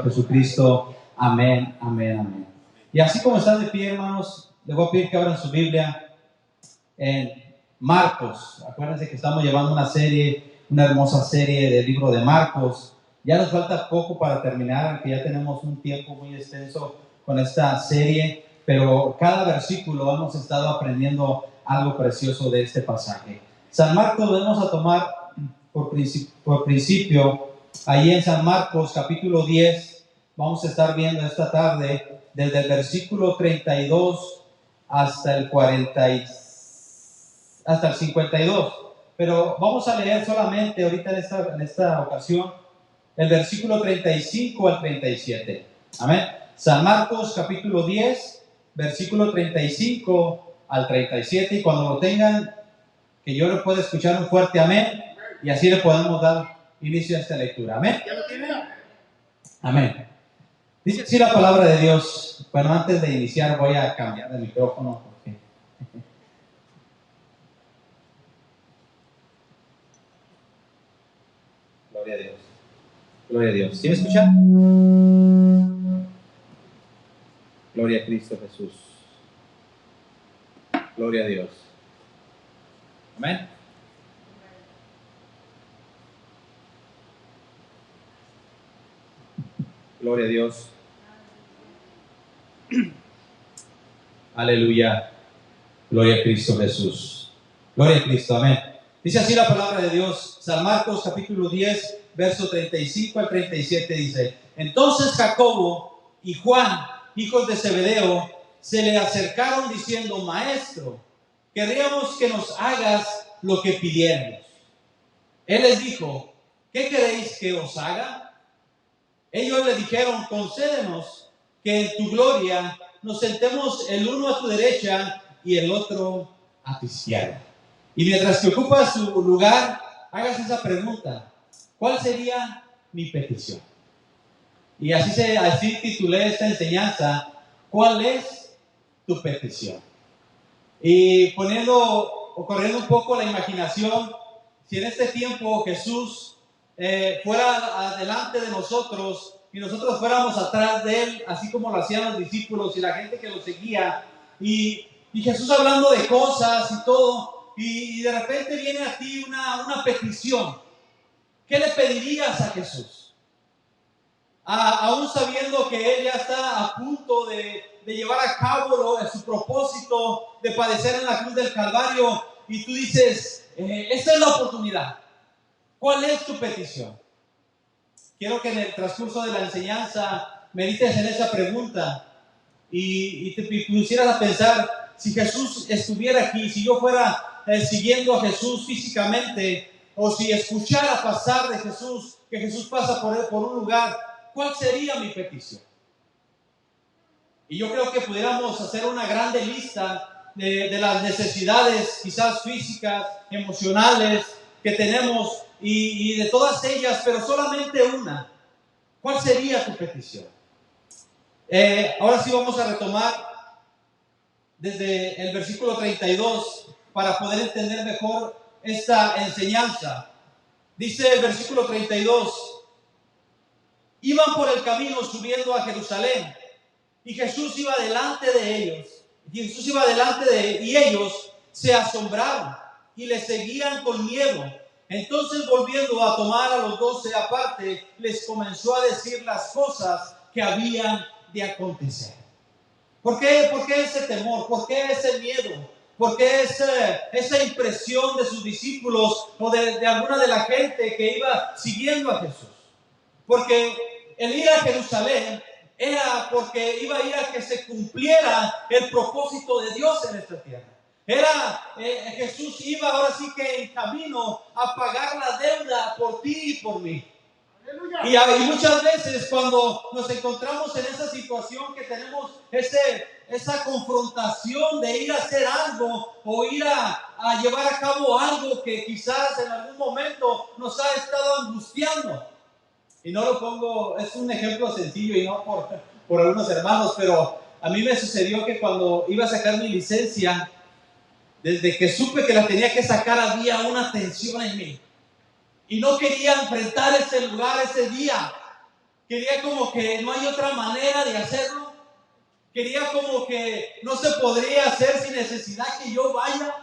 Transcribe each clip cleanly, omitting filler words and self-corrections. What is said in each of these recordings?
Jesucristo. Amén, amén, amén. Y así como están de pie, hermanos, les voy a pedir que abran su Biblia en Marcos. Acuérdense que estamos llevando una hermosa serie del libro de Marcos. Ya nos falta poco para terminar, aunque ya tenemos un tiempo muy extenso con esta serie, pero cada versículo hemos estado aprendiendo algo precioso de este pasaje. San Marcos vamos a tomar por principio, ahí en San Marcos capítulo 10, vamos a estar viendo esta tarde desde el versículo 32 hasta el 52, pero vamos a leer solamente ahorita en esta ocasión el versículo 35 al 37. Amén. San Marcos capítulo 10, versículo 35 al 37, y cuando lo tengan, que yo le pueda escuchar un fuerte amén, y así le podemos dar inicio a esta lectura. Amén. ¿Ya lo tienen? Amén. Dice así la palabra de Dios. Bueno, antes de iniciar voy a cambiar de micrófono porque gloria a Dios. Gloria a Dios. ¿Sí me escuchan? Gloria a Cristo Jesús. Gloria a Dios. Amén. Gloria a Dios. Aleluya. Gloria a Cristo Jesús. Gloria a Cristo. Amén. Dice así la palabra de Dios. San Marcos capítulo 10, verso 35 al 37 dice: Entonces Jacobo y Juan, hijos de Zebedeo, se le acercaron diciendo: Maestro, querríamos que nos hagas lo que pidiéramos. Él les dijo: ¿qué queréis que os haga? Ellos le dijeron: concédenos que en tu gloria nos sentemos el uno a tu derecha y el otro a tu izquierda. Y mientras que ocupas su lugar, hagas esa pregunta: ¿cuál sería mi petición? Y así titulé esta enseñanza: ¿cuál es tu petición? Y corriendo un poco la imaginación, si en este tiempo Jesús fuera adelante de nosotros y nosotros fuéramos atrás de él, así como lo hacían los discípulos y la gente que lo seguía, y Jesús hablando de cosas y todo, y de repente viene a ti una petición, ¿qué le pedirías a Jesús? Aún sabiendo que él ya está a punto de llevar a cabo su propósito de padecer en la cruz del Calvario, y tú dices: esta es la oportunidad. ¿Cuál es tu petición? Quiero que en el transcurso de la enseñanza medites en esa pregunta y te pusieras a pensar: si Jesús estuviera aquí, si yo fuera siguiendo a Jesús físicamente, o si escuchara pasar de Jesús, que Jesús pasa por un lugar, ¿cuál sería mi petición? Y yo creo que pudiéramos hacer una grande lista de las necesidades, quizás físicas, emocionales, que tenemos, y de todas ellas, pero solamente una. ¿Cuál sería tu petición? Ahora sí vamos a retomar desde el versículo 32 para poder entender mejor esta enseñanza. Dice el versículo 32: iban por el camino subiendo a Jerusalén, y Jesús iba delante de ellos. Y ellos se asombraron y le seguían con miedo. Entonces, volviendo a tomar a los 12 aparte, les comenzó a decir las cosas que habían de acontecer. ¿Por qué ese temor? ¿Por qué ese miedo? ¿Por qué esa impresión de sus discípulos o de alguna de la gente que iba siguiendo a Jesús? Porque el ir a Jerusalén era porque iba a ir a que se cumpliera el propósito de Dios en esta tierra. Jesús iba ahora sí que en camino a pagar la deuda por ti y por mí. Y muchas veces cuando nos encontramos en esa situación que tenemos esa confrontación de ir a hacer algo o ir a llevar a cabo algo que quizás en algún momento nos ha estado angustiando. Y no lo pongo, es un ejemplo sencillo y no por algunos hermanos, pero a mí me sucedió que cuando iba a sacar mi licencia, desde que supe que la tenía que sacar, había una tensión en mí. Y no quería enfrentar ese lugar ese día. Quería como que no hay otra manera de hacerlo. Quería como que no se podría hacer sin necesidad que yo vaya.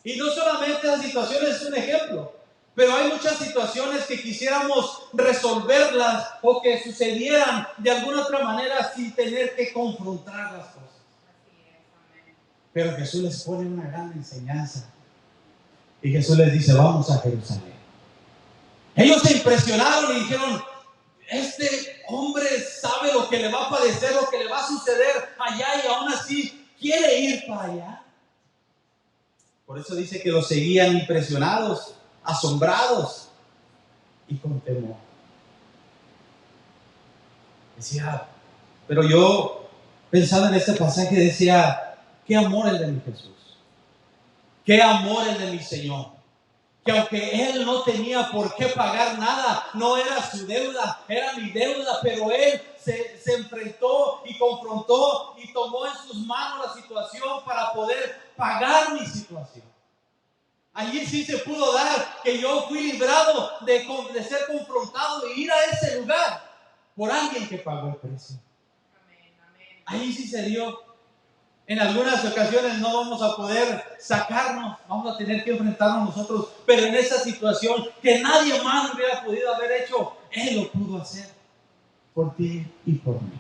Y no solamente esa situación es un ejemplo, pero hay muchas situaciones que quisiéramos resolverlas o que sucedieran de alguna otra manera sin tener que confrontar las cosas. Pero Jesús les pone una gran enseñanza. Y Jesús les dice, vamos a Jerusalén. Ellos se impresionaron y dijeron, este hombre sabe lo que le va a padecer, lo que le va a suceder allá, y aún así quiere ir para allá. Por eso dice que los seguían impresionados, asombrados y con temor. Decía, pero yo pensando en este pasaje decía, qué amor el de mi Jesús, qué amor el de mi Señor. Que aunque Él no tenía por qué pagar nada, no era su deuda, era mi deuda, pero Él se enfrentó y confrontó y tomó en sus manos la situación para poder pagar mi situación. Allí sí se pudo dar que yo fui librado de ser confrontado e ir a ese lugar por alguien que pagó el precio. Ahí sí se dio. En algunas ocasiones no vamos a poder sacarnos, vamos a tener que enfrentarnos nosotros, pero en esa situación que nadie más hubiera podido haber hecho, Él lo pudo hacer por ti y por mí.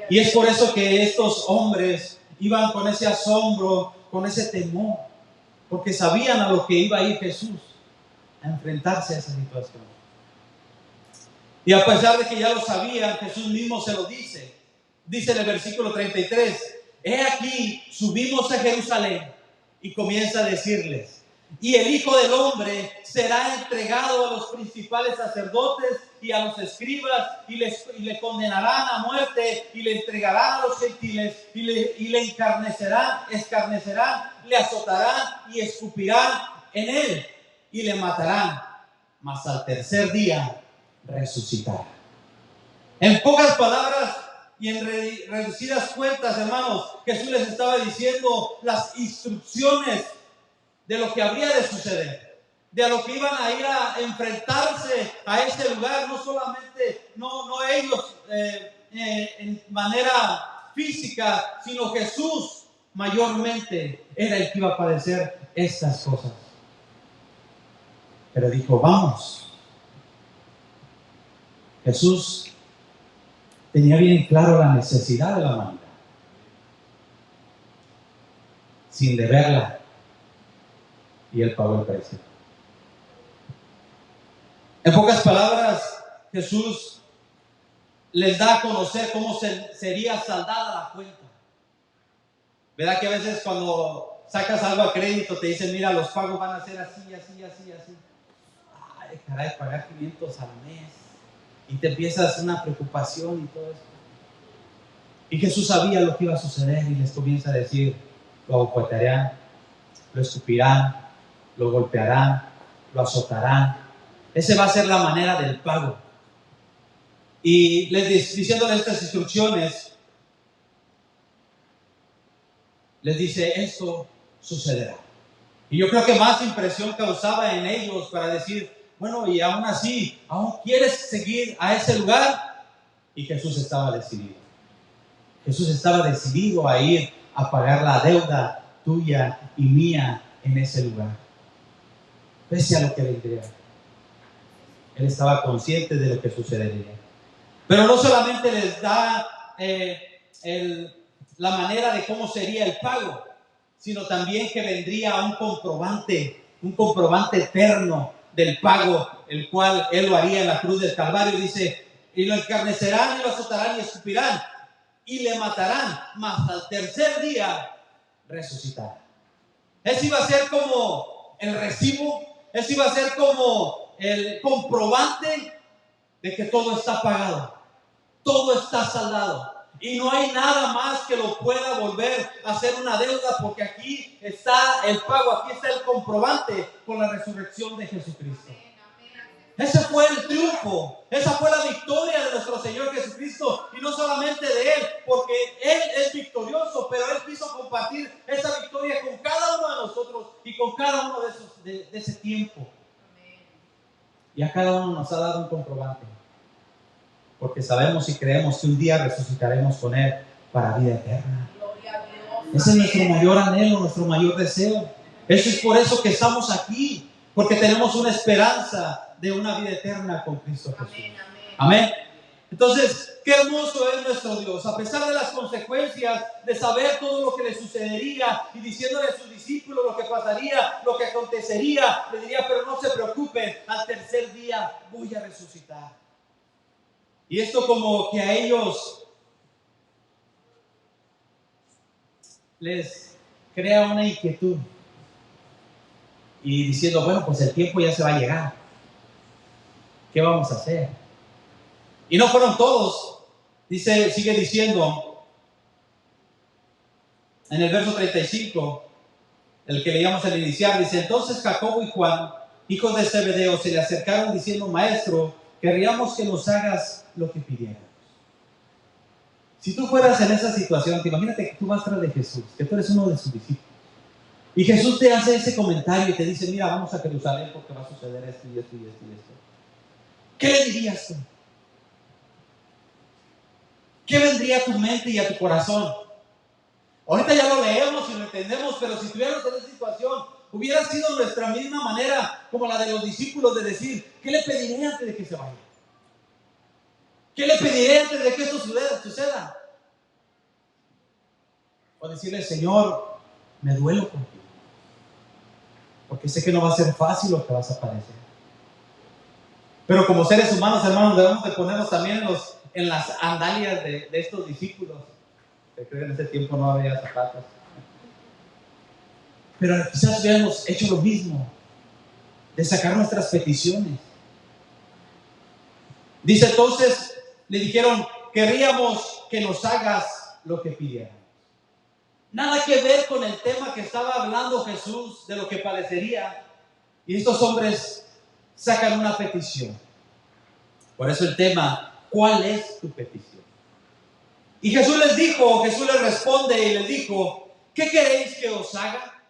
Y es por eso que estos hombres iban con ese asombro, con ese temor, porque sabían a lo que iba a ir Jesús, a enfrentarse a esa situación. Y a pesar de que ya lo sabían, Jesús mismo se lo dice. Dice en el versículo 33, he aquí, subimos a Jerusalén, y comienza a decirles, y el Hijo del Hombre será entregado a los principales sacerdotes y a los escribas, y le condenarán a muerte, y le entregarán a los gentiles, y le escarnecerán, le azotarán y escupirán en él, y le matarán, mas al tercer día resucitará. En pocas palabras y en reducidas cuentas, hermanos, Jesús les estaba diciendo las instrucciones de lo que habría de suceder, de a lo que iban a ir a enfrentarse a este lugar, no solamente, no ellos en manera física, sino Jesús mayormente era el que iba a padecer estas cosas. Pero dijo, vamos. Jesús tenía bien claro la necesidad de la humanidad, sin deberla, y Él pagó el precio. En pocas palabras, Jesús les da a conocer cómo sería saldada la cuenta. ¿Verdad que a veces cuando sacas algo a crédito te dicen, mira, los pagos van a ser así, así, así, así? Ay, caray, pagar 500 al mes. Y te empiezas una preocupación y todo eso. Y Jesús sabía lo que iba a suceder y les comienza a decir, lo aguatarán, lo escupirán, lo golpearán, lo azotarán. Esa va a ser la manera del pago. Y diciéndoles estas instrucciones, les dice, esto sucederá. Y yo creo que más impresión causaba en ellos para decir, bueno, y aún así, ¿aún quieres seguir a ese lugar? Y Jesús estaba decidido. Jesús estaba decidido a ir a pagar la deuda tuya y mía en ese lugar, pese a lo que vendría. Él estaba consciente de lo que sucedería. Pero no solamente les da la manera de cómo sería el pago, sino también que vendría un comprobante eterno del pago, el cual Él lo haría en la cruz del Calvario. Dice, y lo escarnecerán y lo azotarán y escupirán y le matarán, mas al tercer día resucitará. Ese iba a ser como el recibo, ese iba a ser como el comprobante de que todo está pagado, todo está saldado y no hay nada más que lo pueda volver a ser una deuda, porque aquí está el pago, aquí está el comprobante con la resurrección de Jesucristo. Ese fue el triunfo, esa fue la victoria de nuestro Señor Jesucristo, y no solamente de Él, porque Él es victorioso, pero Él quiso compartir esa victoria con cada uno de nosotros y con cada uno de ese tiempo. Y a cada uno nos ha dado un comprobante. porque sabemos y creemos que un día resucitaremos con Él para vida eterna. Ese es nuestro mayor anhelo, nuestro mayor deseo. Eso es por eso que estamos aquí, porque tenemos una esperanza de una vida eterna con Cristo Jesús. Amén. Entonces, qué hermoso es nuestro Dios, a pesar de las consecuencias, de saber todo lo que le sucedería y diciéndole a sus discípulos lo que pasaría, lo que acontecería, le diría, pero no se preocupen, al tercer día voy a resucitar. Y esto como que a ellos les crea una inquietud y diciendo, bueno, pues el tiempo ya se va a llegar, ¿qué vamos a hacer? Y no fueron todos. Dice, sigue diciendo en el verso 35, el que leíamos al iniciar, dice, entonces Jacobo y Juan, hijos de Zebedeo, se le acercaron diciendo, maestro, querríamos que nos hagas lo que pidiéramos. Si tú fueras en esa situación, imagínate que tú vas tras de Jesús, que tú eres uno de sus discípulos, y Jesús te hace ese comentario y te dice, mira, vamos a Jerusalén porque va a suceder esto y esto y esto y esto. ¿Qué le dirías tú? ¿Qué vendría a tu mente y a tu corazón? Ahorita ya lo leemos y lo entendemos, pero si estuviéramos en esa situación, hubiera sido nuestra misma manera como la de los discípulos de decir, ¿qué le pediré antes de que se vaya? ¿Qué le pediré antes de que esto suceda? O decirle, Señor, me duelo contigo, porque sé que no va a ser fácil lo que vas a padecer. Pero como seres humanos, hermanos, debemos de ponernos también en las sandalias de estos discípulos. Creo que en ese tiempo no había zapatos. Pero quizás hubiéramos hecho lo mismo, de sacar nuestras peticiones. Dice entonces, le dijeron, querríamos que nos hagas lo que pidiéramos. Nada que ver con el tema que estaba hablando Jesús, de lo que padecería. Y estos hombres sacan una petición. Por eso el tema, ¿cuál es tu petición? Y Jesús les responde y les dijo, ¿qué queréis que os haga?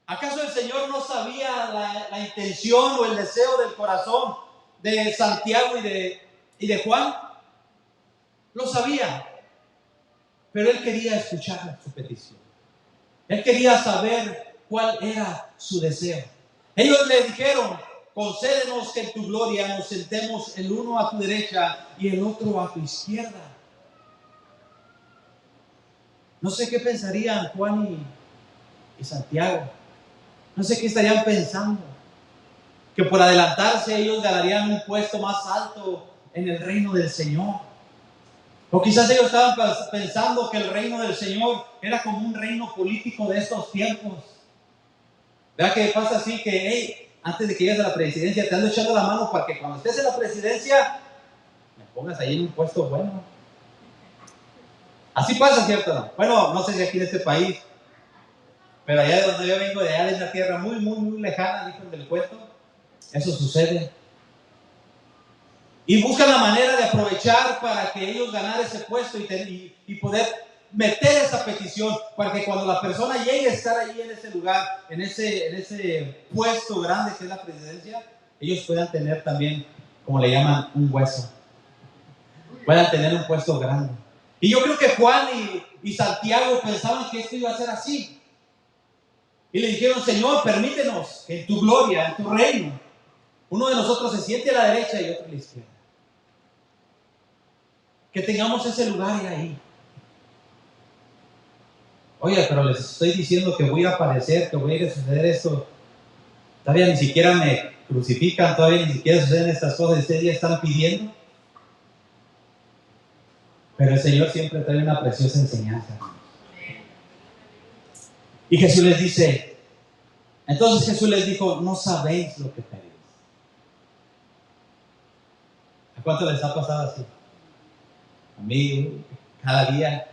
¿Acaso el Señor no sabía la intención o el deseo del corazón de Santiago y de Juan? Lo sabía, pero Él quería escuchar su petición. Él quería saber cuál era su deseo. Ellos le dijeron, concédenos que en tu gloria nos sentemos el uno a tu derecha y el otro a tu izquierda. No sé qué pensarían Juan y Santiago. No sé qué estarían pensando. Que por adelantarse ellos ganarían un puesto más alto en el reino del Señor. O quizás ellos estaban pensando que el reino del Señor era como un reino político de estos tiempos. ¿Verdad que pasa así que, hey, antes de que llegues a la presidencia te ando echando la mano para que cuando estés en la presidencia me pongas ahí en un puesto bueno? Así pasa, ¿cierto? Bueno, no sé si aquí en este país, pero allá de donde yo vengo, de allá de una tierra muy, muy, muy lejana, dicen del cuento, eso sucede. Y buscan la manera de aprovechar para que ellos ganar ese puesto y poder meter esa petición para que cuando la persona llegue a estar ahí en ese lugar, en ese puesto grande que es la presidencia, ellos puedan tener también, como le llaman, un hueso. Puedan tener un puesto grande. Y yo creo que Juan y Santiago pensaban que esto iba a ser así. Y le dijeron, Señor, permítenos que en tu gloria, en tu reino, uno de nosotros se siente a la derecha y otro a la izquierda. Que tengamos ese lugar ahí. Oye, pero les estoy diciendo que voy a padecer, que voy a suceder esto. Todavía ni siquiera me crucifican, todavía ni siquiera suceden estas cosas. Este día están pidiendo. Pero el Señor siempre trae una preciosa enseñanza. Y Jesús les dice, entonces Jesús les dijo, no sabéis lo que pedís. ¿A cuánto les ha pasado así? A mí, cada día.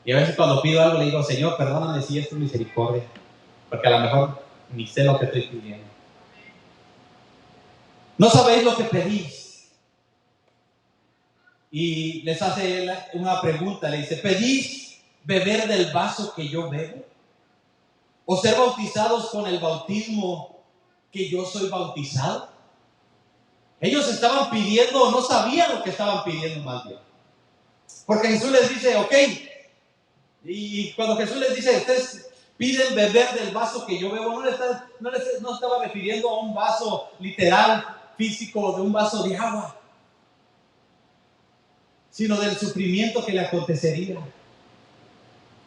Y a veces cuando pido algo le digo, Señor, perdóname si es tu misericordia, porque a lo mejor ni sé lo que estoy pidiendo. No sabéis lo que pedís. Y les hace una pregunta, le dice, ¿pedís beber del vaso que yo bebo? ¿O ser bautizados con el bautismo que yo soy bautizado? Ellos estaban pidiendo, no sabían lo que estaban pidiendo más bien. Porque Jesús les dice, ok, y cuando Jesús les dice, ustedes piden beber del vaso que yo bebo, no estaba refiriendo a un vaso literal, físico, de un vaso de agua, sino del sufrimiento que le acontecería.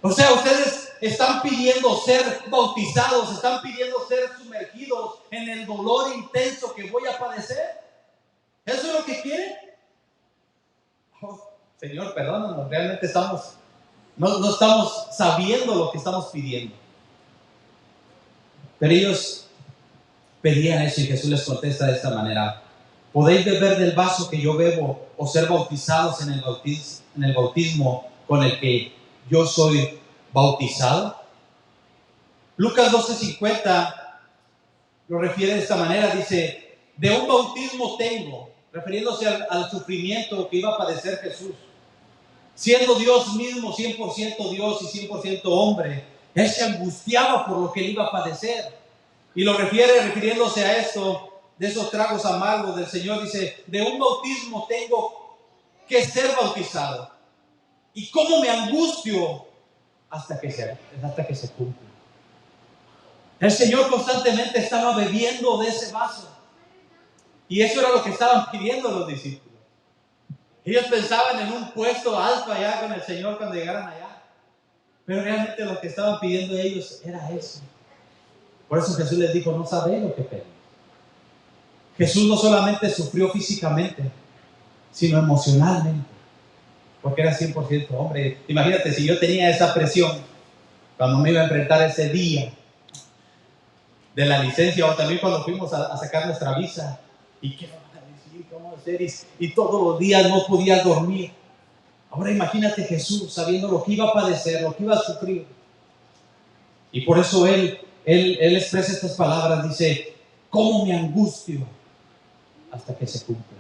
O sea, ustedes están pidiendo ser bautizados, están pidiendo ser sumergidos en el dolor intenso que voy a padecer. ¿Eso es lo que quieren? Oh, Señor, perdónanos, realmente no estamos sabiendo lo que estamos pidiendo. Pero ellos pedían eso y Jesús les contesta de esta manera: ¿podéis beber del vaso que yo bebo o ser bautizados en el bautismo con el que yo soy bautizado? Lucas 12:50 lo refiere de esta manera, dice: de un bautismo tengo, refiriéndose al sufrimiento que iba a padecer Jesús. Siendo Dios mismo, 100% Dios y 100% hombre, Él se angustiaba por lo que Él iba a padecer. Y lo refiriéndose a esto, de esos tragos amargos del Señor, dice: de un bautismo tengo que ser bautizado. ¿Y cómo me angustio? Hasta que se cumpla. El Señor constantemente estaba bebiendo de ese vaso. Y eso era lo que estaban pidiendo los discípulos. Ellos pensaban en un puesto alto allá con el Señor cuando llegaran allá. Pero realmente lo que estaban pidiendo ellos era eso. Por eso Jesús les dijo: no sabéis lo que pedís. Jesús no solamente sufrió físicamente, sino emocionalmente, porque era 100% hombre. Imagínate, si yo tenía esa presión cuando me iba a enfrentar ese día de la licencia, o también cuando fuimos a sacar nuestra visa, y qué vamos a decir, qué vamos a hacer, y todos los días no podía dormir. Ahora imagínate Jesús sabiendo lo que iba a padecer, lo que iba a sufrir. Y por eso él expresa estas palabras, dice: ¿cómo me angustio? Hasta que se cumpla.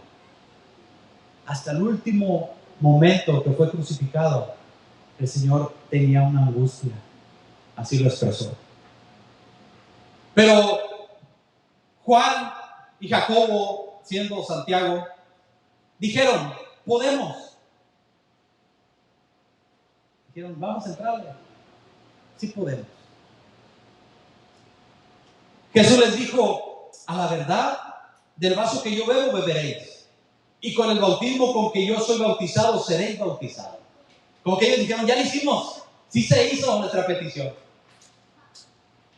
Hasta el último momento que fue crucificado, el Señor tenía una angustia. Así lo expresó. Pero Juan y Jacobo, siendo Santiago, dijeron: podemos. Dijeron: vamos a entrarle. Sí podemos. Jesús les dijo: a la verdad, del vaso que yo bebo beberéis, y con el bautismo con que yo soy bautizado seréis bautizados. Como que ellos dijeron: ya lo hicimos, sí se hizo nuestra petición.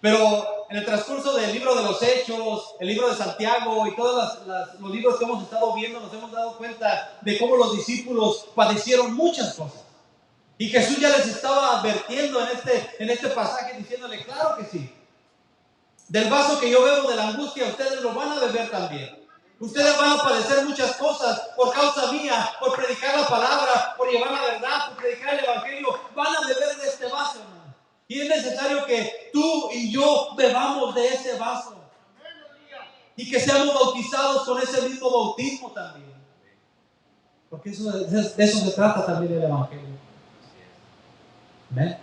Pero en el transcurso del libro de los Hechos, el libro de Santiago y todos los libros que hemos estado viendo, nos hemos dado cuenta de cómo los discípulos padecieron muchas cosas. Y Jesús ya les estaba advirtiendo en este pasaje, diciéndole: claro que sí. Del vaso que yo bebo de la angustia, ustedes lo van a beber también. Ustedes van a padecer muchas cosas por causa mía, por predicar la palabra, por llevar la verdad, por predicar el evangelio. Van a beber de este vaso, hermano. Y es necesario que tú y yo bebamos de ese vaso. Y que seamos bautizados con ese mismo bautismo también. Porque de eso se trata también el evangelio. ¿Ven?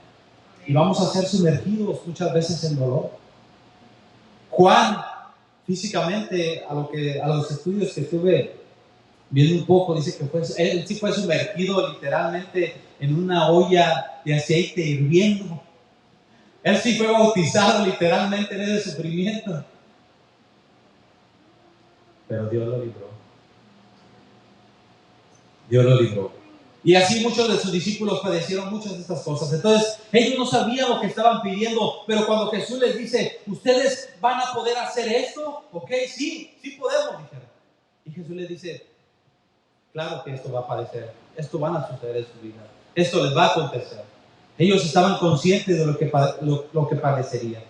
Y vamos a ser sumergidos muchas veces en dolor. Juan, físicamente, a los estudios que estuve viendo un poco, dice que él sí fue sumergido literalmente en una olla de aceite hirviendo. Él sí fue bautizado literalmente en ese sufrimiento. Pero Dios lo libró. Dios lo libró. Y así muchos de sus discípulos padecieron muchas de estas cosas. Entonces, ellos no sabían lo que estaban pidiendo, pero cuando Jesús les dice: ¿ustedes van a poder hacer esto? Ok, sí podemos, dijeron. Y Jesús les dice: claro que esto va a padecer, esto van a suceder en su vida, esto les va a acontecer. Ellos estaban conscientes de lo que padecería.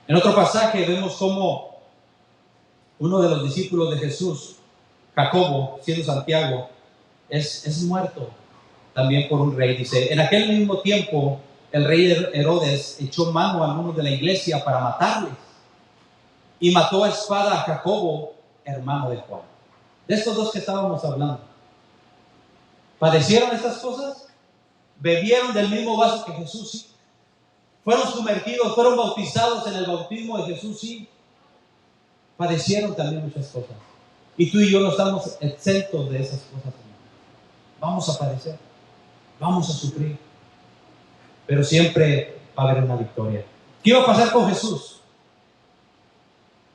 En otro pasaje vemos cómo uno de los discípulos de Jesús, Jacobo, siendo Santiago, es muerto también por un rey. Dice: en aquel mismo tiempo el rey Herodes echó mano a algunos de la iglesia para matarles, y mató a espada a Jacobo, hermano de Juan. De estos dos que estábamos hablando, padecieron estas cosas, bebieron del mismo vaso que Jesús, sí, fueron sumergidos, fueron bautizados en el bautismo de Jesús, sí. Padecieron también muchas cosas. Y tú y yo no estamos exentos de esas cosas, hermano. Vamos a padecer, vamos a sufrir, pero siempre va a haber una victoria. ¿Qué iba a pasar con Jesús?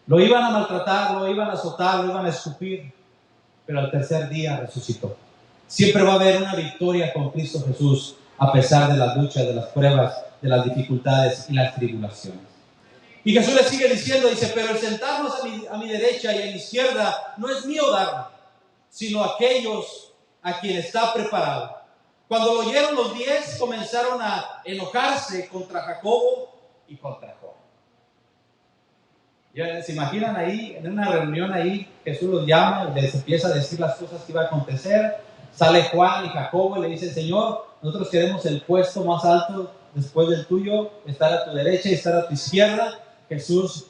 Lo iban a maltratar, lo iban a azotar, lo iban a escupir, pero al tercer día resucitó. Siempre va a haber una victoria con Cristo Jesús, a pesar de las luchas, de las pruebas, de las dificultades y las tribulaciones. Y Jesús le sigue diciendo, dice, pero el sentarnos a mi derecha y a mi izquierda no es mío darlo, sino aquellos a quien está preparado. Cuando lo oyeron los 10, comenzaron a enojarse contra Jacobo y contra Juan. Ya se imaginan ahí, en una reunión ahí, Jesús los llama y les empieza a decir las cosas que iba a acontecer. Sale Juan y Jacobo y le dicen, Señor, nosotros queremos el puesto más alto después del tuyo, estar a tu derecha y estar a tu izquierda. Jesús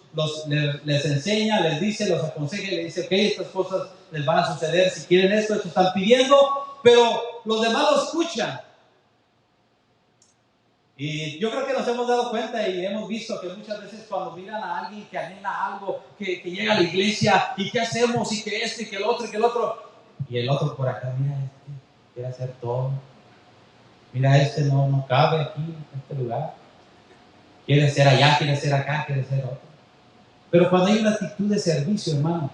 les enseña, les dice, los aconseja y les dice, ok, estas cosas les van a suceder, si quieren esto están pidiendo, pero los demás lo escuchan. Y yo creo que nos hemos dado cuenta y hemos visto que muchas veces cuando miran a alguien que anhela algo, que llega a la iglesia, y qué hacemos, y que esto, y que el otro, y el otro por acá, mira, quiere hacer todo. Mira, no cabe aquí, en este lugar. Quiere ser allá, quiere ser acá, quiere ser otro. Pero cuando hay una actitud de servicio, hermano,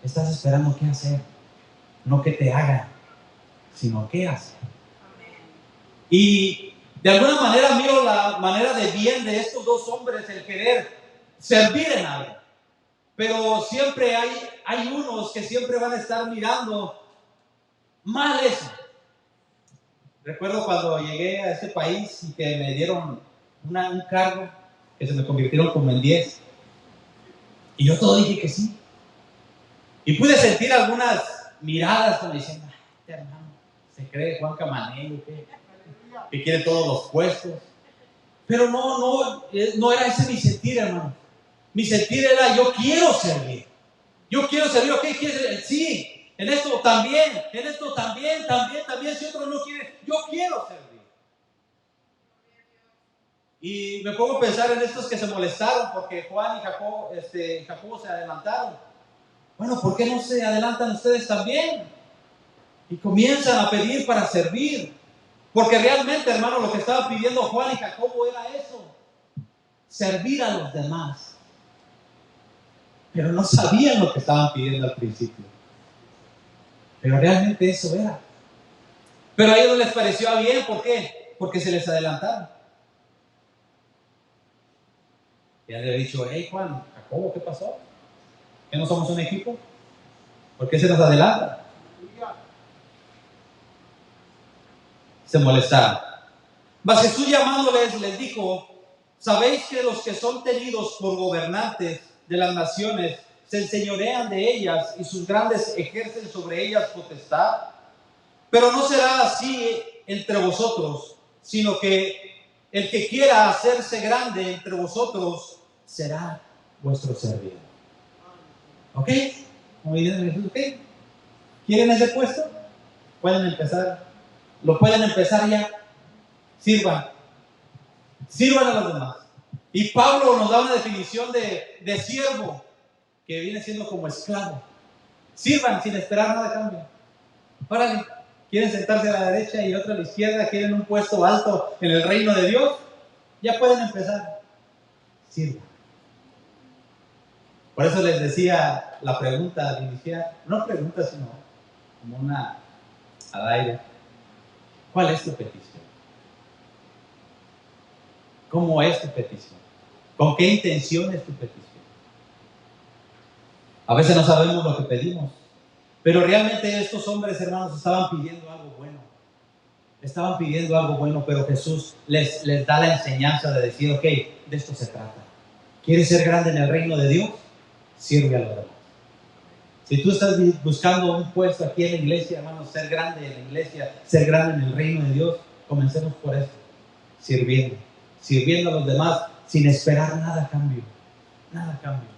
estás esperando qué hacer. No que te hagan, sino qué hacer. Y de alguna manera miro la manera de bien de estos dos hombres, el querer servir en algo. Pero siempre hay unos que siempre van a estar mirando mal eso. Recuerdo cuando llegué a este país y que me dieron un cargo, que se me convirtieron como en 10. Y yo todo dije que sí. Y pude sentir algunas miradas como diciendo, este hermano se cree Juan Camanello, que quiere todos los puestos. Pero no era ese mi sentir, hermano. Mi sentir era, yo quiero servir. Yo quiero servir, ¿ok? ¿Quieres servir? Sí. En esto también, si otro no quiere, yo quiero servir. Y me pongo a pensar en estos que se molestaron porque Juan y Jacobo se adelantaron. Bueno, ¿por qué no se adelantan ustedes también? Y comienzan a pedir para servir. Porque realmente, hermano, lo que estaban pidiendo Juan y Jacobo era eso. Servir a los demás. Pero no sabían lo que estaban pidiendo al principio. Pero realmente eso era. Pero a ellos no les pareció bien. ¿Por qué? Porque se les adelantaron. Ya le he dicho, hey Juan, Jacobo, ¿qué pasó? ¿Que no somos un equipo? ¿Por qué se nos adelanta? Se molestaron. Mas Jesús llamándoles les dijo, ¿sabéis que los que son tenidos por gobernantes de las naciones se enseñorean de ellas y sus grandes ejercen sobre ellas potestad? Pero no será así entre vosotros, sino que el que quiera hacerse grande entre vosotros será vuestro servidor. ¿Ok? Como dice Jesús, ¿ok? ¿Quieren ese puesto? Pueden empezar. Lo pueden empezar ya. Sirvan a los demás. Y Pablo nos da una definición de siervo, que viene siendo como esclavo. Sirvan sin esperar nada a cambio. Órale, quieren sentarse a la derecha y otro a la izquierda, quieren un puesto alto en el reino de Dios, ya pueden empezar. Sirvan. Por eso les decía la pregunta inicial, no pregunta sino como una al aire. ¿Cuál es tu petición? ¿Cómo es tu petición? ¿Con qué intención es tu petición? A veces no sabemos lo que pedimos, pero realmente estos hombres, hermanos, estaban pidiendo algo bueno. Estaban pidiendo algo bueno, pero Jesús les da la enseñanza de decir, ok, de esto se trata. ¿Quieres ser grande en el reino de Dios? Sirve a los demás. Si tú estás buscando un puesto aquí en la iglesia, hermanos, ser grande en la iglesia, ser grande en el reino de Dios, comencemos por eso. Sirviendo a los demás sin esperar nada a cambio. Nada a cambio.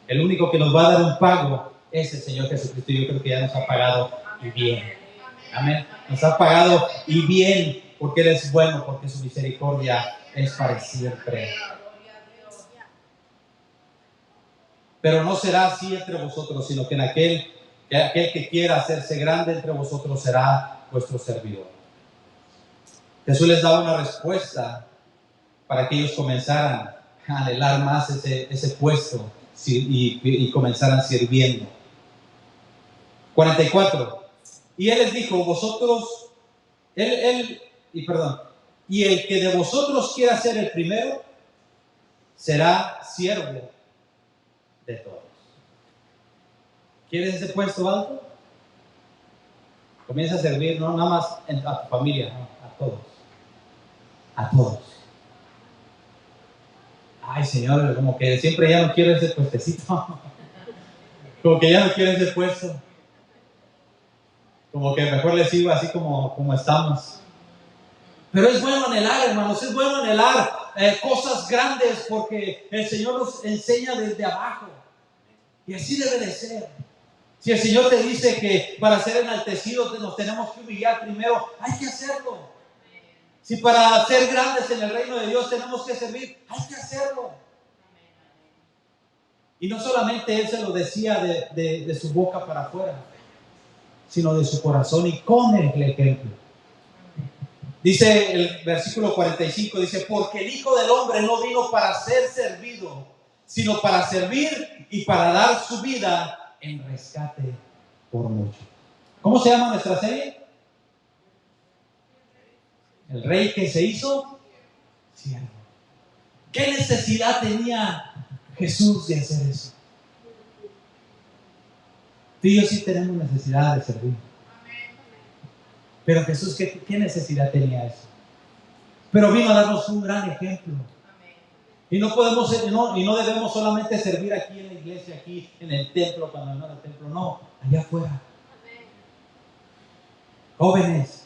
El único que nos va a dar un pago es el Señor Jesucristo. Yo creo que ya nos ha pagado y bien. Amén. Nos ha pagado y bien porque Él es bueno, porque su misericordia es para siempre. Pero no será así entre vosotros, sino que aquel que quiera hacerse grande entre vosotros será vuestro servidor. Jesús les daba una respuesta para que ellos comenzaran a anhelar más ese puesto y comenzaran sirviendo. 44. Y él les dijo, y el que de vosotros quiera ser el primero, será siervo de todos. ¿Quieres ese puesto alto? Comienza a servir, no nada más a tu familia, no, a todos. A todos. Ay, Señor, como que siempre ya no quiero ese puestecito. Como que ya no quiero ese puesto. Como que mejor les sigo así como estamos. Pero es bueno anhelar, hermanos, es bueno anhelar cosas grandes porque el Señor nos enseña desde abajo. Y así debe de ser. Si el Señor te dice que para ser enaltecidos nos tenemos que humillar primero, hay que hacerlo. Si para ser grandes en el reino de Dios tenemos que servir, hay que hacerlo. Y no solamente Él se lo decía de su boca para afuera, sino de su corazón y con el ejemplo. Dice el versículo 45, dice, porque el Hijo del Hombre no vino para ser servido, sino para servir y para dar su vida en rescate por muchos. ¿Cómo se llama nuestra serie? El rey que se hizo siervo. ¿Qué necesidad tenía Jesús de hacer eso? Tú y yo sí tenemos necesidad de servir. Pero Jesús, ¿qué necesidad tenía eso? Pero vino a darnos un gran ejemplo. Y no debemos solamente servir aquí en la iglesia, aquí en el templo, cuando no era el templo, no, allá afuera. Jóvenes,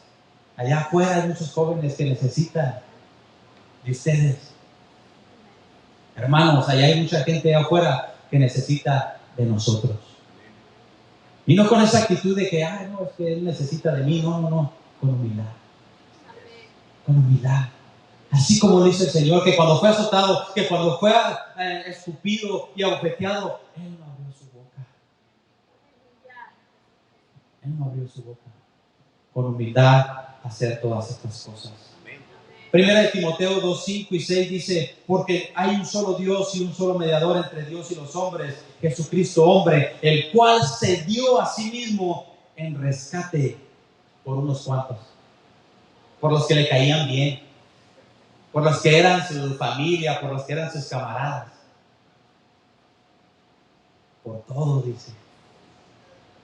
allá afuera hay muchos jóvenes que necesitan de ustedes. Hermanos, allá hay mucha gente allá afuera que necesita de nosotros. Y no con esa actitud de que, no, es que él necesita de mí. No, con humildad. Con humildad. Así como dice el Señor, que cuando fue azotado, que cuando fue escupido y abofeteado, Él no abrió su boca. Él no abrió su boca. Con humildad hacer todas estas cosas. Primera de Timoteo 2, 5 y 6 dice, porque hay un solo Dios y un solo mediador entre Dios y los hombres, Jesucristo hombre, el cual se dio a sí mismo en rescate por unos cuantos, por los que le caían bien, por los que eran su familia, por los que eran sus camaradas, por todos, dice,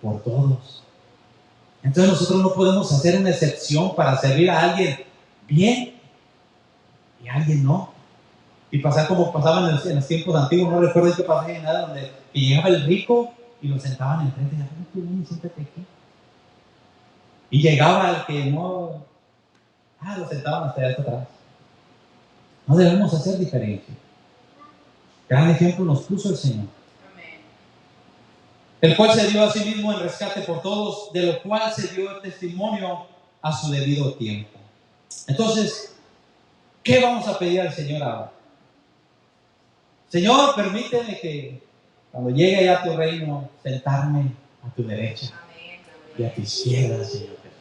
por todos. Entonces nosotros no podemos hacer una excepción para servir a alguien bien y a alguien no. Y pasar como pasaban en los tiempos antiguos, no recuerdo qué pasaje nada, donde llegaba el rico y lo sentaban enfrente, y siéntate aquí. Y llegaba el que no, lo sentaban hasta allá atrás. No debemos hacer diferencia. Gran ejemplo nos puso el Señor. Amén. El cual se dio a sí mismo en rescate por todos, de lo cual se dio testimonio a su debido tiempo. Entonces, ¿qué vamos a pedir al Señor ahora? Señor, permíteme que cuando llegue allá a tu reino, sentarme a tu derecha y a tu izquierda, Señor Jesús.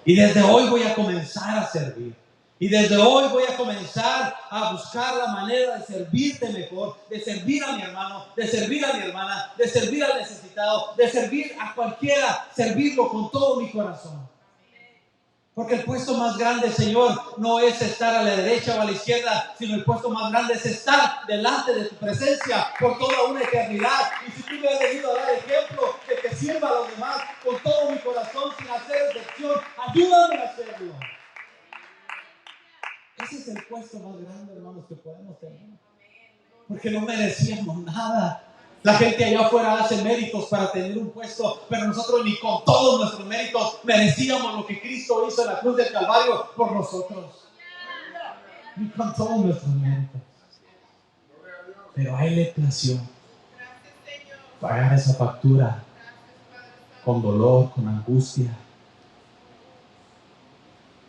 Y desde hoy voy a comenzar a servir. Y desde hoy voy a comenzar a buscar la manera de servirte mejor, de servir a mi hermano, de servir a mi hermana, de servir al necesitado, de servir a cualquiera, servirlo con todo mi corazón. Porque el puesto más grande, Señor, no es estar a la derecha o a la izquierda, sino el puesto más grande es estar delante de tu presencia por toda una eternidad. Y si tú me has venido a dar ejemplo de que sirva a los demás con todo mi corazón, sin hacer excepción, ayúdame a hacerlo. Ese es el puesto más grande, hermanos, que podemos tener. Porque no merecíamos nada. La gente allá afuera hace méritos para tener un puesto, pero nosotros ni con todos nuestros méritos merecíamos lo que Cristo hizo en la cruz del Calvario por nosotros. Ni con todos nuestros méritos. Pero a Él le plació pagar esa factura con dolor, con angustia,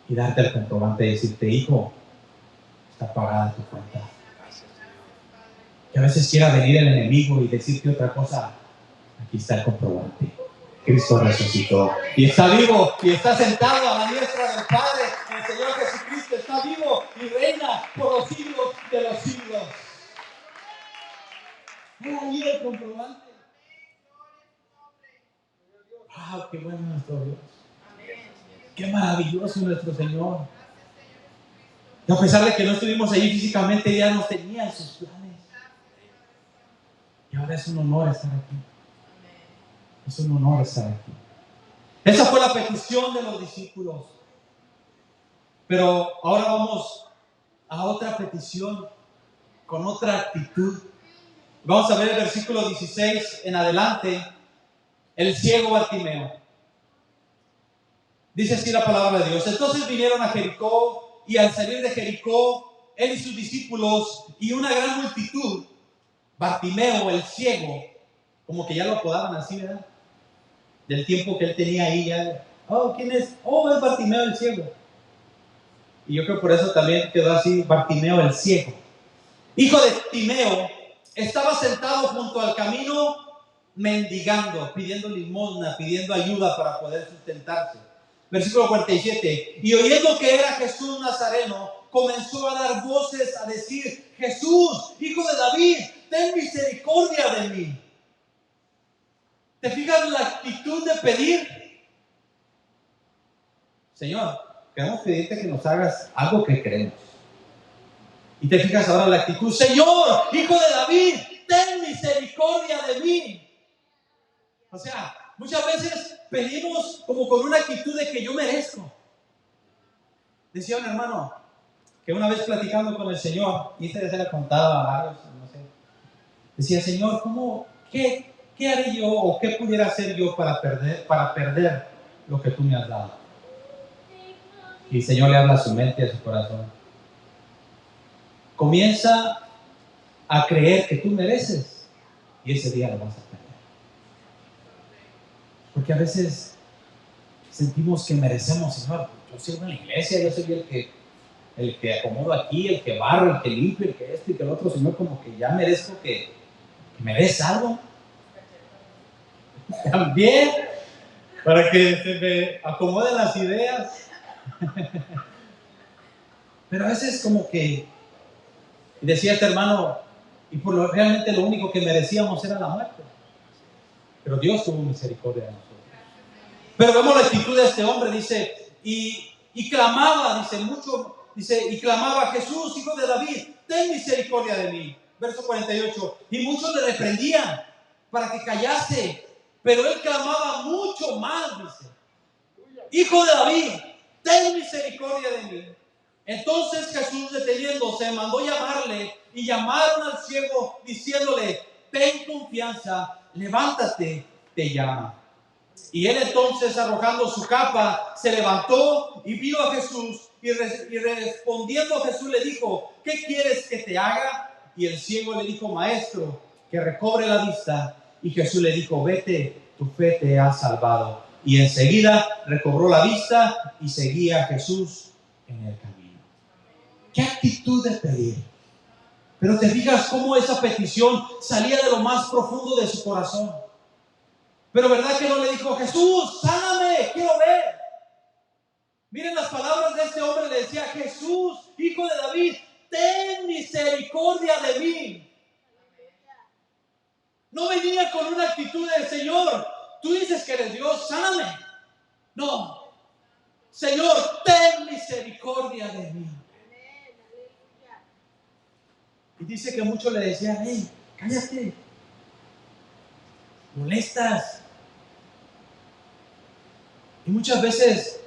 y darte el comprobante y decirte, hijo, está pagada tu cuenta. Que a veces quiera venir el enemigo y decirte otra cosa, aquí está el comprobante. Cristo resucitó y está vivo y está sentado a la diestra del Padre. El Señor Jesucristo está vivo y reina por los siglos de los siglos. Era ahí el comprobante. ¡Wow! ¡Qué bueno nuestro Dios! ¡Qué maravilloso nuestro Señor! Y a pesar de que no estuvimos allí físicamente, ya nos tenía en sus planes. Y ahora es un honor estar aquí. Es un honor estar aquí. Esa fue la petición de los discípulos. Pero ahora vamos a otra petición con otra actitud. Vamos a ver el versículo 16 en adelante. El ciego Bartimeo. Dice así la palabra de Dios. Entonces vinieron a Jericó, y al salir de Jericó, él y sus discípulos y una gran multitud, Bartimeo el ciego, como que ya lo apodaban así, ¿verdad? Del tiempo que él tenía ahí ya. Oh, ¿quién es? Oh, es Bartimeo el ciego. Y yo creo por eso también quedó así, Bartimeo el ciego. Hijo de Timeo, estaba sentado junto al camino mendigando, pidiendo limosna, pidiendo ayuda para poder sustentarse. Versículo 47. Y oyendo que era Jesús Nazareno, comenzó a dar voces a decir: Jesús, hijo de David, ten misericordia de mí. ¿Te fijas la actitud de pedir? Señor, queremos pedirte que nos hagas algo que queremos. Y te fijas ahora la actitud: Señor, hijo de David, ten misericordia de mí. O sea, muchas veces pedimos como con una actitud de que yo merezco. Decía un hermano que una vez platicando con el Señor, y se le contaba a varios, no sé, decía: Señor, ¿qué haré yo o qué pudiera hacer yo para perder lo que tú me has dado? Y el Señor le habla a su mente y a su corazón: comienza a creer que tú mereces, y ese día lo vas a perder. Porque a veces sentimos que merecemos: Señor, yo sirvo en la iglesia, yo soy el que acomodo aquí, el que barro, el que limpio, el que esto y que el otro. Señor, como que ya merezco que me des algo. También, para que se me acomoden las ideas. Pero a veces como que, decía este hermano, y realmente lo único que merecíamos era la muerte. Pero Dios tuvo misericordia de nosotros. Pero vemos la actitud de este hombre, dice, y clamaba, y clamaba: Jesús, hijo de David, ten misericordia de mí. Verso 48. Y muchos le reprendían para que callase, pero él clamaba mucho más, dice: Hijo de David, ten misericordia de mí. Entonces Jesús, deteniéndose, mandó llamarle, y llamaron al ciego diciéndole: ten confianza, levántate, te llama. Y él entonces, arrojando su capa, se levantó y vino a Jesús, y respondiendo Jesús le dijo: ¿qué quieres que te haga? Y el ciego le dijo: Maestro, que recobre la vista. Y Jesús le dijo: vete, tu fe te ha salvado. Y enseguida recobró la vista y seguía a Jesús en el camino. ¿Qué actitud de pedir? Pero te fijas cómo esa petición salía de lo más profundo de su corazón. Pero ¿verdad que no le dijo: Jesús, sáname, quiero ver? Miren las palabras de este hombre. Le decía: Jesús, hijo de David, ten misericordia de mí. No venía con una actitud de: Señor, tú dices que eres Dios, sáname. No: Señor, ten misericordia de mí. Y dice que muchos le decían: hey, cállate, molestas. Y muchas veces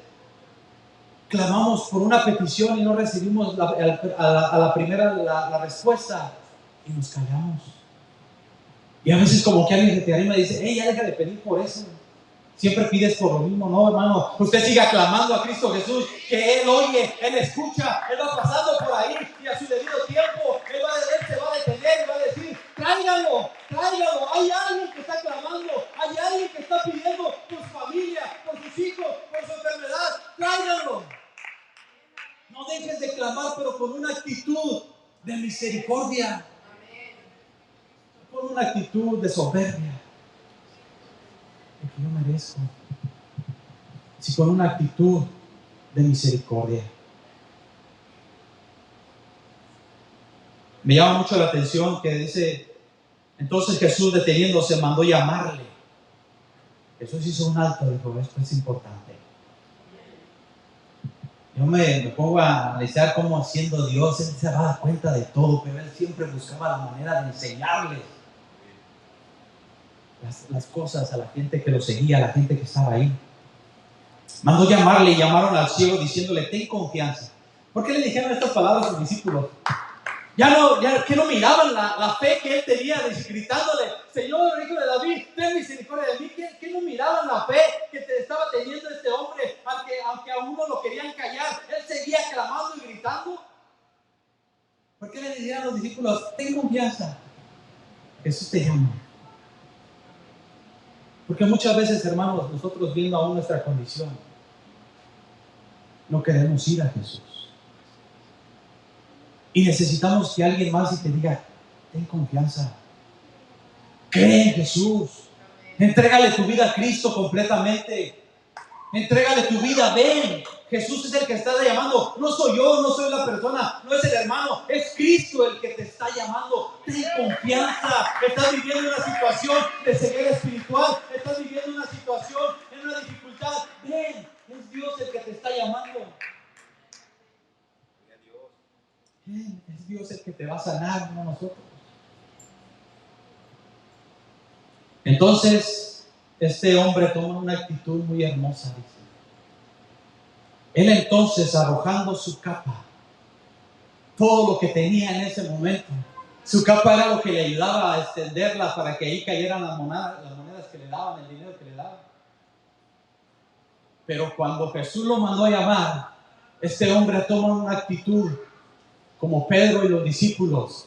clamamos por una petición y no recibimos a la primera la respuesta, y nos callamos. Y a veces como que alguien te anima y dice: hey, ya deja de pedir por eso, siempre pides por lo mismo. No, hermano, usted siga clamando a Cristo Jesús, que Él oye, Él escucha, Él va pasando por ahí, y a su debido tiempo Él se va a detener y va a decir: tráigalo, hay alguien que está clamando, hay alguien que está pidiendo por su familia, por sus hijos, por su enfermedad, tráigalo. No dejes de clamar, pero con una actitud misericordia. Con una actitud de soberbia, lo que yo merezco, si con una actitud de misericordia. Me llama mucho la atención que dice, entonces Jesús, deteniéndose, mandó llamarle. Jesús hizo un alto, dijo, esto es importante. Yo me pongo a analizar cómo siendo Dios, Él se daba cuenta de todo, pero Él siempre buscaba la manera de enseñarles las cosas a la gente que lo seguía, a la gente que estaba ahí. Mandó llamarle y llamaron al ciego diciéndole, ten confianza. ¿Por qué le dijeron estas palabras a sus discípulos? Ya que no miraban la fe que él tenía, gritándole, Señor, hijo de David, ten misericordia de mí. ¿Qué no miraban la fe que te estaba teniendo este hombre? Aunque a uno lo querían callar, él seguía clamando y gritando. ¿Por qué le dijeron a los discípulos, ten confianza? Jesús te llama. Porque muchas veces, hermanos, nosotros viendo aún nuestra condición, no queremos ir a Jesús. Y necesitamos que alguien más te diga, ten confianza. Cree en Jesús. Entrégale tu vida a Cristo completamente. Entrégale tu vida, ven. Jesús es el que está llamando. No soy yo, no soy la persona, no es el hermano, es Cristo el que te está llamando. Ten confianza. Estás viviendo una situación de ceguera espiritual. Estás viviendo una situación en una dificultad. Ven, es Dios el que te está llamando. Es Dios el que te va a sanar, no nosotros. Entonces, este hombre toma una actitud muy hermosa, dice. Él entonces, arrojando su capa, todo lo que tenía en ese momento, su capa era lo que le ayudaba a extenderla para que ahí cayeran las monedas que le daban, el dinero que le daban. Pero cuando Jesús lo mandó a llamar, este hombre toma una actitud como Pedro y los discípulos.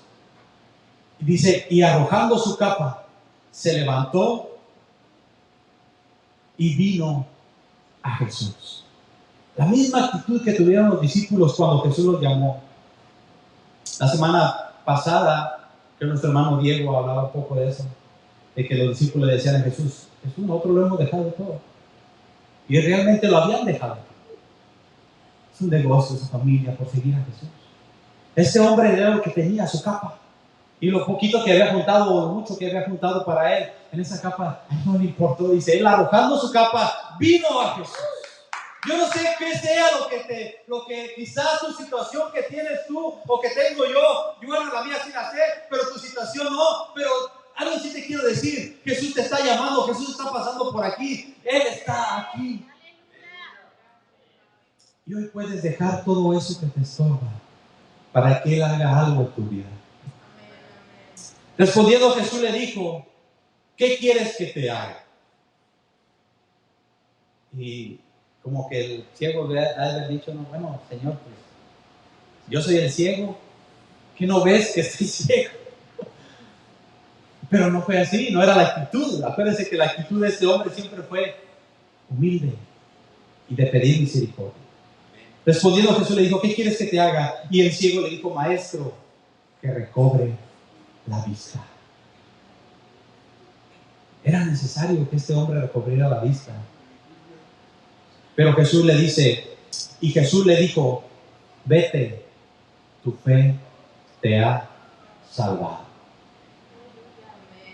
Y dice, y arrojando su capa, se levantó y vino a Jesús. La misma actitud que tuvieron los discípulos cuando Jesús los llamó. La semana pasada, que nuestro hermano Diego hablaba un poco de eso, de que los discípulos le decían a Jesús, Jesús, nosotros lo hemos dejado todo. Y realmente lo habían dejado. Es un negocio, su familia, por seguir a Jesús. Este hombre era lo que tenía, su capa. Y lo poquito que había juntado, o lo mucho que había juntado para él, en esa capa, no le importó. Dice, él arrojando su capa, vino a Jesús. Yo no sé qué sea lo que quizás tu situación que tienes tú, o que tengo yo, bueno, la mía sí la sé, pero tu situación no. Pero algo sí te quiero decir, Jesús te está llamando, Jesús está pasando por aquí, Él está aquí. Y hoy puedes dejar todo eso que te estorba, para que Él haga algo en tu vida. Respondiendo, Jesús le dijo, ¿qué quieres que te haga? Y como que el ciego ha de haber dicho, no, bueno, Señor, pues yo soy el ciego, ¿qué no ves que estoy ciego? Pero no fue así, no era la actitud. Acuérdense que la actitud de este hombre siempre fue humilde y de pedir misericordia. Respondiendo, Jesús le dijo, ¿qué quieres que te haga? Y el ciego le dijo, Maestro, que recobre la vista. Era necesario que este hombre recobriera la vista. Pero Jesús le dice, y Jesús le dijo, vete, tu fe te ha salvado.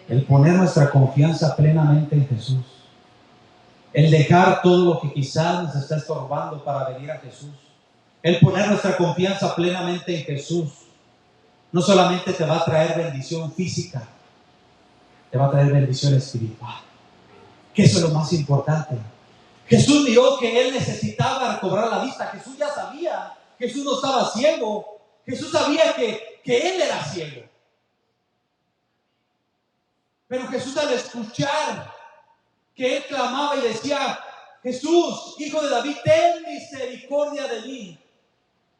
El poner nuestra confianza plenamente en Jesús, el dejar todo lo que quizás nos está estorbando para venir a Jesús, el poner nuestra confianza plenamente en Jesús, no solamente te va a traer bendición física, te va a traer bendición espiritual, que eso es lo más importante. Jesús miró que él necesitaba recobrar la vista. Jesús ya sabía, Jesús no estaba ciego, Jesús sabía que él era ciego. Pero Jesús, al escuchar que él clamaba y decía, Jesús, hijo de David, ten misericordia de mí,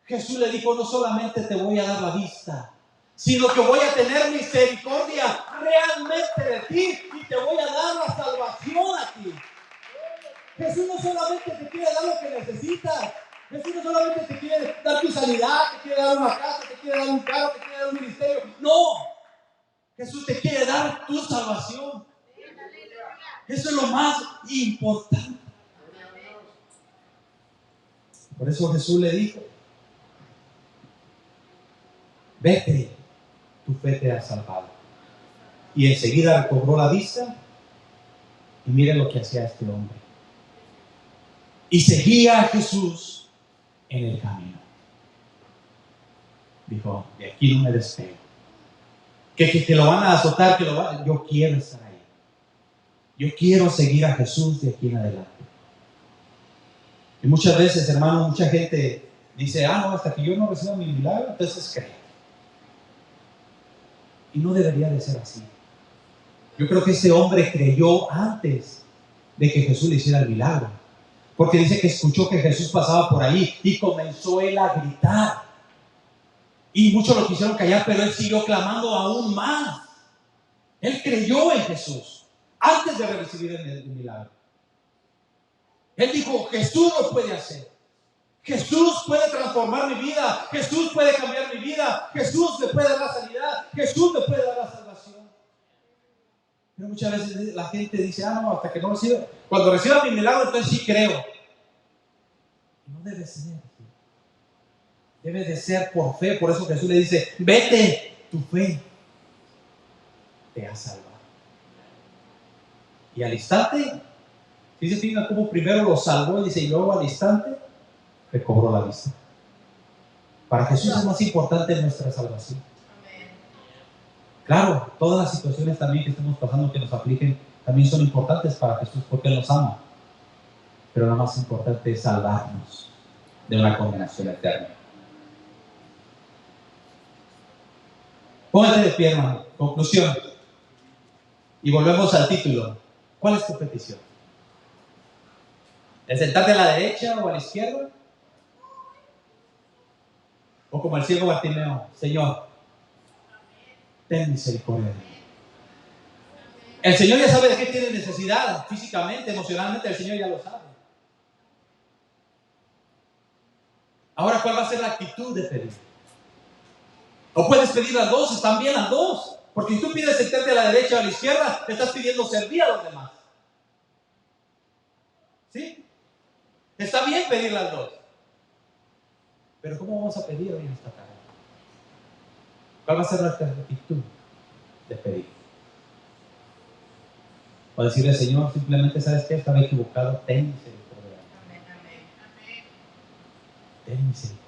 Jesús le dijo, no solamente te voy a dar la vista, sino que voy a tener misericordia realmente de ti y te voy a dar la salvación a ti. Jesús no solamente te quiere dar lo que necesitas, Jesús no solamente te quiere dar tu sanidad, te quiere dar una casa, te quiere dar un carro, te quiere dar un ministerio. No, Jesús te quiere dar tu salvación. Eso es lo más importante. Por eso Jesús le dijo: vete, tu fe te ha salvado. Y enseguida recobró la vista. Y miren lo que hacía este hombre. Y seguía a Jesús en el camino. Dijo: de aquí no me despego. Que lo van a azotar, yo quiero estar ahí. Yo quiero seguir a Jesús de aquí en adelante. Y muchas veces, hermano, mucha gente dice: no, hasta que yo no reciba mi milagro, entonces creo. Y no debería de ser así. Yo creo que ese hombre creyó antes de que Jesús le hiciera el milagro. Porque dice que escuchó que Jesús pasaba por ahí y comenzó él a gritar. Y muchos lo quisieron callar, pero él siguió clamando aún más. Él creyó en Jesús antes de recibir el milagro. Él dijo: Jesús lo puede hacer. Jesús puede transformar mi vida. Jesús puede cambiar mi vida. Jesús me puede dar la sanidad. Jesús me puede dar la salvación. Pero muchas veces la gente dice: no, hasta que no reciba. Cuando reciba mi milagro, entonces sí creo. No debe ser así. Debe de ser por fe. Por eso Jesús le dice: vete, tu fe te ha salvado. Y al instante, si se fijan cómo primero lo salvó, dice, y luego al instante recobró la vista. Para Jesús es más importante nuestra salvación. Claro, todas las situaciones también que estamos pasando, que nos afligen, también son importantes para Jesús porque Él nos ama. Pero lo más importante es salvarnos de una condenación eterna. Póngate de pie, hermano. Conclusión. Y volvemos al título. ¿Cuál es tu petición? ¿El sentarte a la derecha o a la izquierda? O como el ciego Bartimeo: Señor, ten misericordia de mí. El Señor ya sabe de qué tiene necesidad, físicamente, emocionalmente, el Señor ya lo sabe. Ahora, ¿cuál va a ser la actitud de pedir? O puedes pedir las dos, están bien las dos. Porque si tú pides sentarte a la derecha o a la izquierda, te estás pidiendo servir a los demás. ¿Sí? Está bien pedir las dos. Pero ¿cómo vamos a pedir hoy en esta tarde? ¿Cuál va a ser nuestra actitud de pedir? O decirle: Señor, simplemente, ¿sabes qué? Estaba equivocado, ten misericordia. Amén, amén, amén. Ten misericordia.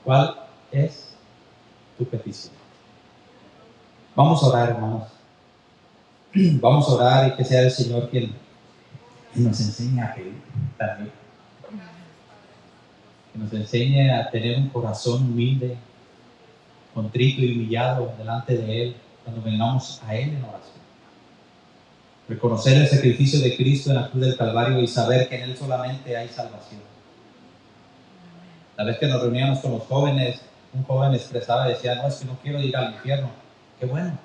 ¿Cuál es tu petición? Vamos a orar, hermanos. Vamos a orar y que sea el Señor quien nos enseñe a pedir también. Que nos enseñe a tener un corazón humilde, contrito y humillado delante de Él cuando vengamos a Él en oración. Reconocer el sacrificio de Cristo en la cruz del Calvario y saber que en Él solamente hay salvación. La vez que nos reuníamos con los jóvenes, un joven expresaba y decía: no, es que no quiero ir al infierno. Qué bueno.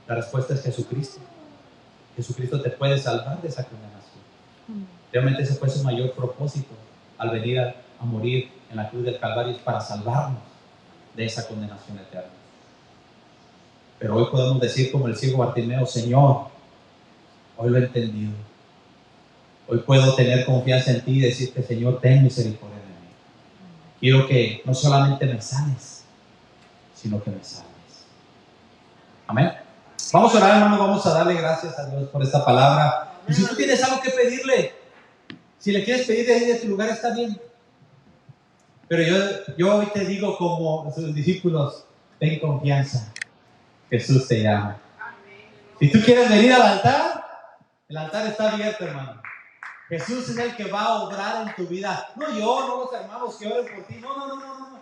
La respuesta es Jesucristo. Jesucristo te puede salvar de esa condenación. Realmente ese fue su mayor propósito al venir a morir en la cruz del Calvario, para salvarnos de esa condenación eterna. Pero hoy podemos decir como el ciego Bartimeo: Señor, hoy lo he entendido. Hoy puedo tener confianza en ti y decirte: Señor, ten misericordia de mí. Quiero que no solamente me sanes, sino que me salves. Amén. Vamos a orar, hermano. Vamos a darle gracias a Dios por esta palabra. Y si tú tienes algo que pedirle, si le quieres pedir de ahí de tu lugar, está bien. Pero yo hoy te digo como sus discípulos: ten confianza. Jesús te llama. Si tú quieres venir al altar, el altar está abierto, hermano. Jesús es el que va a obrar en tu vida. No yo, no los hermanos que oren por ti. No.